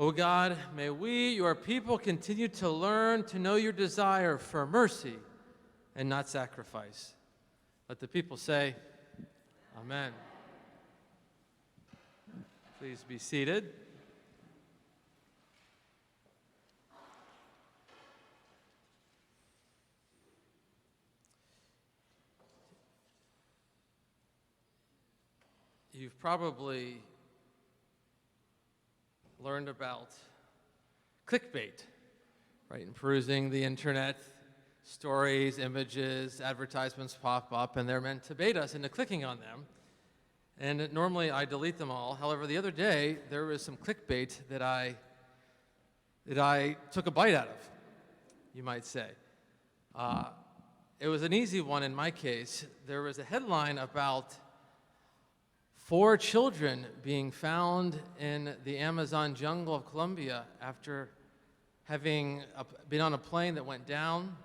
O God, may we, your people, continue to learn to know your desire for mercy and not sacrifice. Let the people say, Amen. Please be seated. You've probably learned about clickbait, right? In perusing the internet, stories, images, advertisements pop up, and they're meant to bait us into clicking on them. And normally I delete them all. However, the other day, there was some clickbait that I took a bite out of, you might say. It was an easy one in my case. There was a headline about 4 children being found in the Amazon jungle of Colombia after having been on a plane that went down.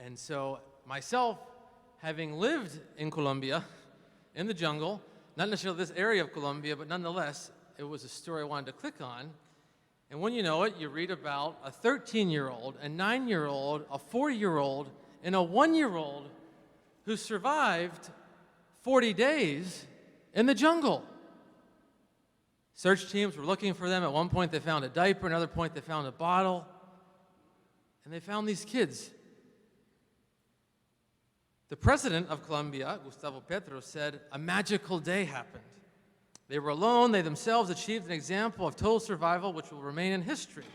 And so myself, having lived in Colombia, in the jungle, not necessarily this area of Colombia, but nonetheless, it was a story I wanted to click on. And when you know it, you read about a 13-year-old, a 9-year-old, a 4-year-old, and a 1-year-old who survived 40 days in the jungle. Search teams were looking for them. At one point, they found a diaper. Another point, they found a bottle. And they found these kids. The president of Colombia, Gustavo Petro, said a magical day happened. They were alone. They themselves achieved an example of total survival, which will remain in history.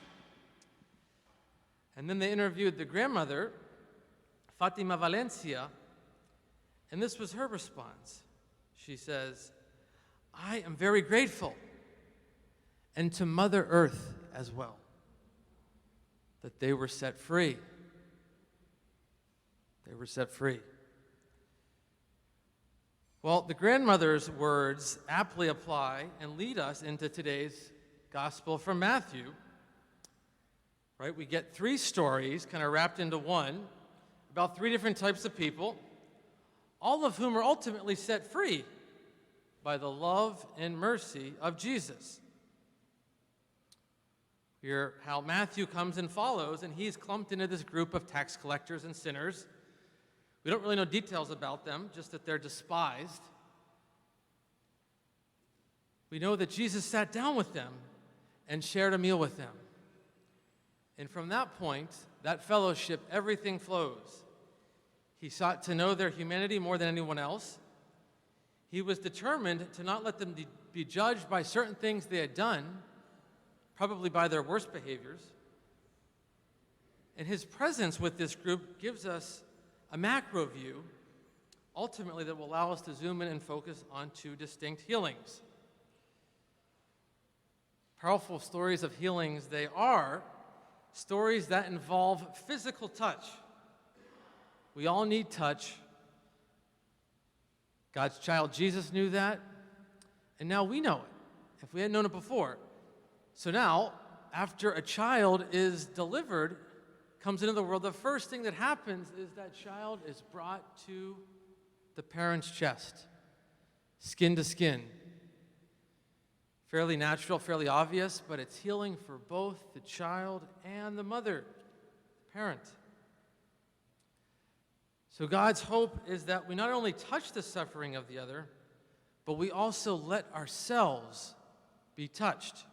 And then they interviewed the grandmother, Fatima Valencia, and this was her response. She says, I am very grateful, and to Mother Earth as well, that they were set free. They were set free. Well, the grandmother's words aptly apply and lead us into today's gospel from Matthew. Right? We get 3 stories kind of wrapped into one about 3 different types of people, all of whom are ultimately set free by the love and mercy of Jesus. Hear how Matthew comes and follows, and he's clumped into this group of tax collectors and sinners. We don't really know details about them, just that they're despised. We know that Jesus sat down with them and shared a meal with them. And from that point, that fellowship, everything flows. He sought to know their humanity more than anyone else. He was determined to not let them be judged by certain things they had done, probably by their worst behaviors. And his presence with this group gives us a macro view, ultimately, that will allow us to zoom in and focus on 2 distinct healings. Powerful stories of healings, they are stories that involve physical touch. We all need touch. God's child Jesus knew that, and now we know it, if we hadn't known it before. So now, after a child is delivered, comes into the world, the first thing that happens is that child is brought to the parent's chest, skin to skin. Fairly natural, fairly obvious, but it's healing for both the child and the mother, the parent. So God's hope is that we not only touch the suffering of the other, but we also let ourselves be touched.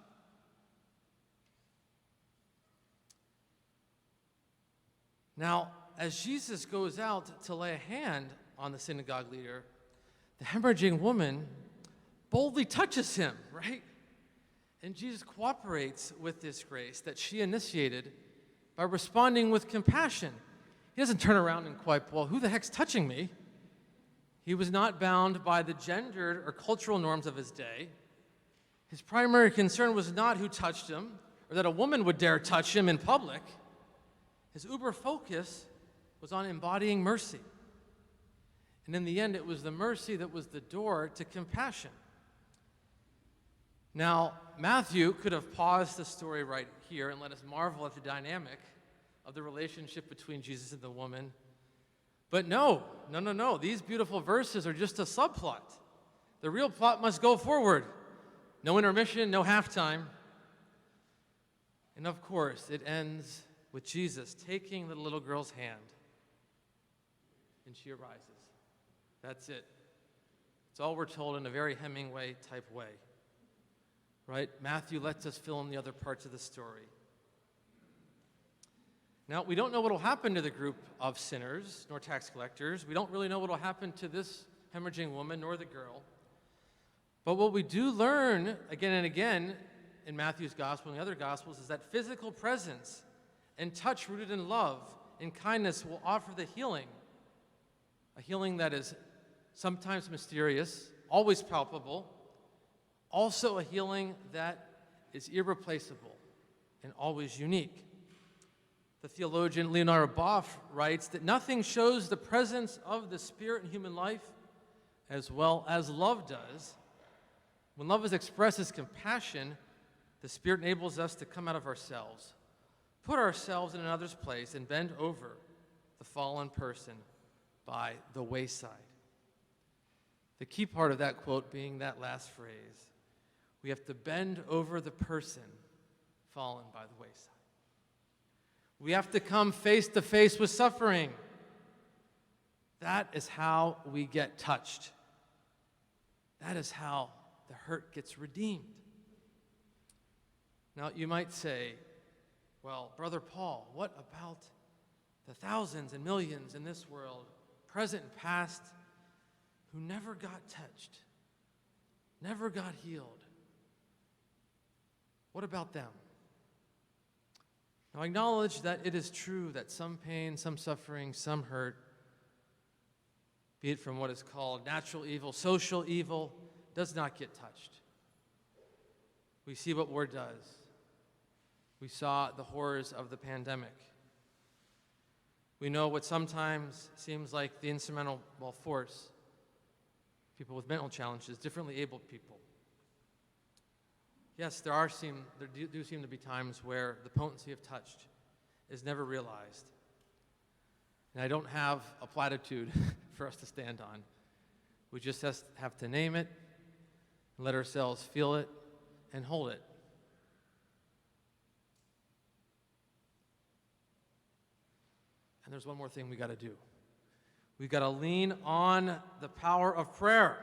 Now, as Jesus goes out to lay a hand on the synagogue leader, the hemorrhaging woman boldly touches him, right? And Jesus cooperates with this grace that she initiated by responding with compassion. He doesn't turn around and quite, well, who the heck's touching me? He was not bound by the gendered or cultural norms of his day. His primary concern was not who touched him or that a woman would dare touch him in public. His uber focus was on embodying mercy. And in the end, it was the mercy that was the door to compassion. Now, Matthew could have paused the story right here and let us marvel at the dynamic of the relationship between Jesus and the woman. But no. These beautiful verses are just a subplot. The real plot must go forward. No intermission, no halftime. And of course, it ends with Jesus taking the little girl's hand, and she arises. That's it. It's all we're told in a very Hemingway type way, right? Matthew lets us fill in the other parts of the story. Now, we don't know what will happen to the group of sinners, nor tax collectors. We don't really know what will happen to this hemorrhaging woman, nor the girl. But what we do learn again and again in Matthew's gospel and the other gospels is that physical presence and touch rooted in love and kindness will offer the healing, a healing that is sometimes mysterious, always palpable, also a healing that is irreplaceable and always unique. The theologian Leonard Boff writes that nothing shows the presence of the Spirit in human life as well as love does. When love is expressed as compassion, the Spirit enables us to come out of ourselves, put ourselves in another's place, and bend over the fallen person by the wayside. The key part of that quote being that last phrase. We have to bend over the person fallen by the wayside. We have to come face to face with suffering. That is how we get touched. That is how the hurt gets redeemed. Now, you might say, well, Brother Paul, what about the thousands and millions in this world, present and past, who never got touched, never got healed? What about them? Now, I acknowledge that it is true that some pain, some suffering, some hurt, be it from what is called natural evil, social evil, does not get touched. We see what war does. We saw the horrors of the pandemic. We know what sometimes seems like the insurmountable force, people with mental challenges, differently abled people. Yes, there do seem to be times where the potency of touch is never realized. And I don't have a platitude for us to stand on. We just have to name it, let ourselves feel it, and hold it. And there's one more thing we got to do. We got to lean on the power of prayer.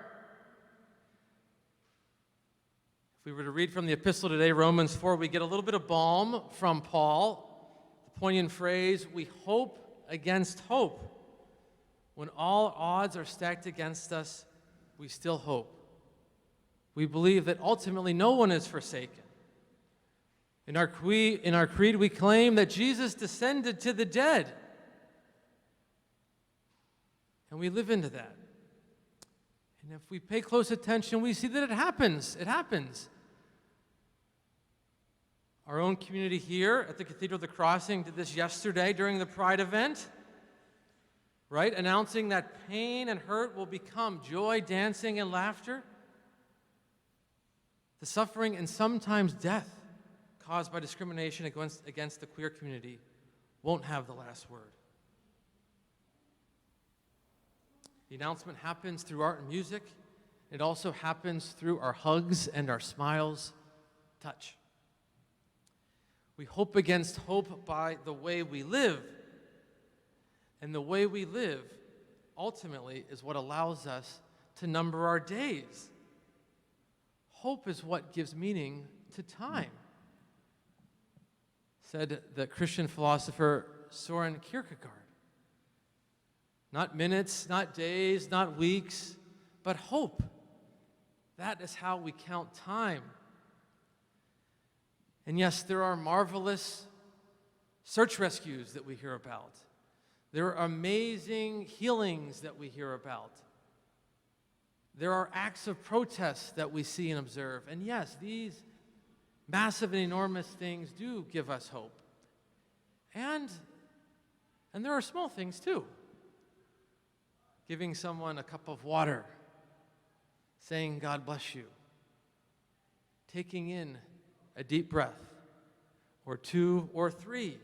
If we were to read from the epistle today, Romans 4, we get a little bit of balm from Paul. The poignant phrase, we hope against hope. When all odds are stacked against us, we still hope. We believe that ultimately no one is forsaken. In our creed, we claim that Jesus descended to the dead. And we live into that. And if we pay close attention, we see that it happens. It happens. Our own community here at the Cathedral of the Crossing did this yesterday during the Pride event, right? Announcing that pain and hurt will become joy, dancing, and laughter. The suffering and sometimes death caused by discrimination against the queer community won't have the last word. The announcement happens through art and music. It also happens through our hugs and our smiles, touch. We hope against hope by the way we live. And the way we live, ultimately, is what allows us to number our days. Hope is what gives meaning to time, said the Christian philosopher Soren Kierkegaard. Not minutes, not days, not weeks, but hope. That is how we count time. And yes, there are marvelous search rescues that we hear about. There are amazing healings that we hear about. There are acts of protest that we see and observe. And yes, these massive and enormous things do give us hope. And there are small things too. Giving someone a cup of water, saying, God bless you, taking in a deep breath, or two or three.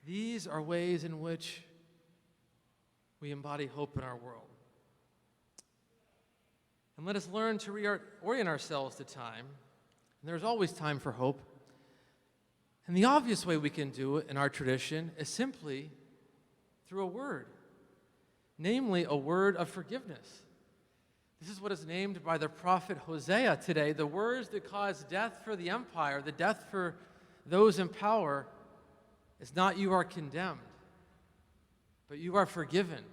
These are ways in which we embody hope in our world. And let us learn to reorient ourselves to time. And there's always time for hope. And the obvious way we can do it in our tradition is simply through a word, namely a word of forgiveness. This is what is named by the prophet Hosea today, the words that cause death for the empire, the death for those in power, is not you are condemned, but you are forgiven.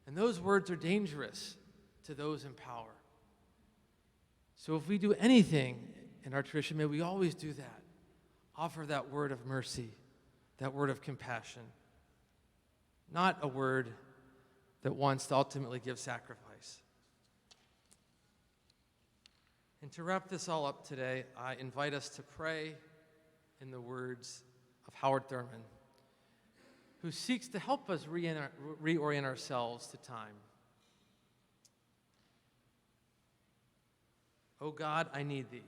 And those words are dangerous to those in power. So if we do anything in our tradition, may we always do that. Offer that word of mercy, that word of compassion, not a word that wants to ultimately give sacrifice. And to wrap this all up today, I invite us to pray in the words of Howard Thurman, who seeks to help us reorient ourselves to time. O God, I need thee.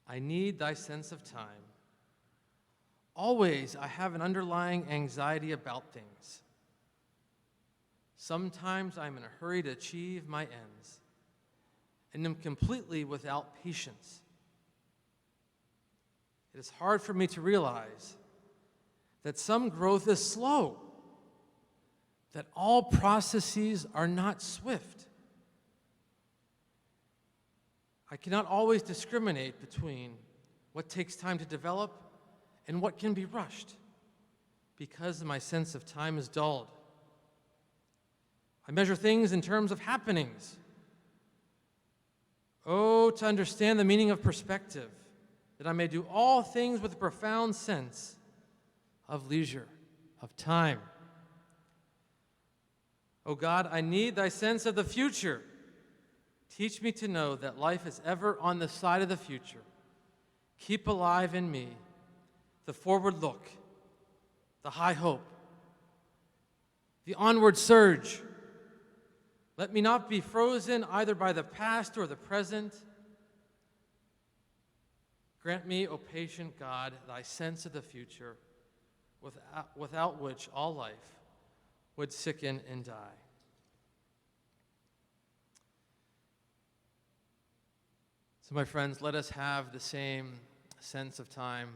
I need thy sense of time. Always I have an underlying anxiety about things. Sometimes I'm in a hurry to achieve my ends and am completely without patience. It is hard for me to realize that some growth is slow, that all processes are not swift. I cannot always discriminate between what takes time to develop and what can be rushed because my sense of time is dulled. I measure things in terms of happenings. Oh, to understand the meaning of perspective, that I may do all things with a profound sense of leisure, of time. O God, I need thy sense of the future. Teach me to know that life is ever on the side of the future. Keep alive in me the forward look, the high hope, the onward surge. Let me not be frozen either by the past or the present. Grant me, O patient God, thy sense of the future, without which all life would sicken and die. So, my friends, let us have the same sense of time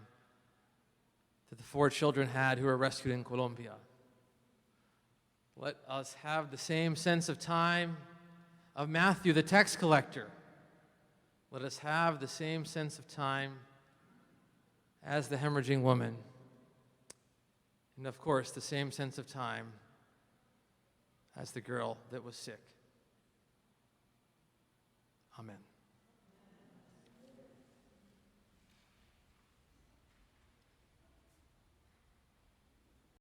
that the 4 children had who were rescued in Colombia. Let us have the same sense of time of Matthew, the tax collector. Let us have the same sense of time as the hemorrhaging woman. And of course, the same sense of time as the girl that was sick. Amen.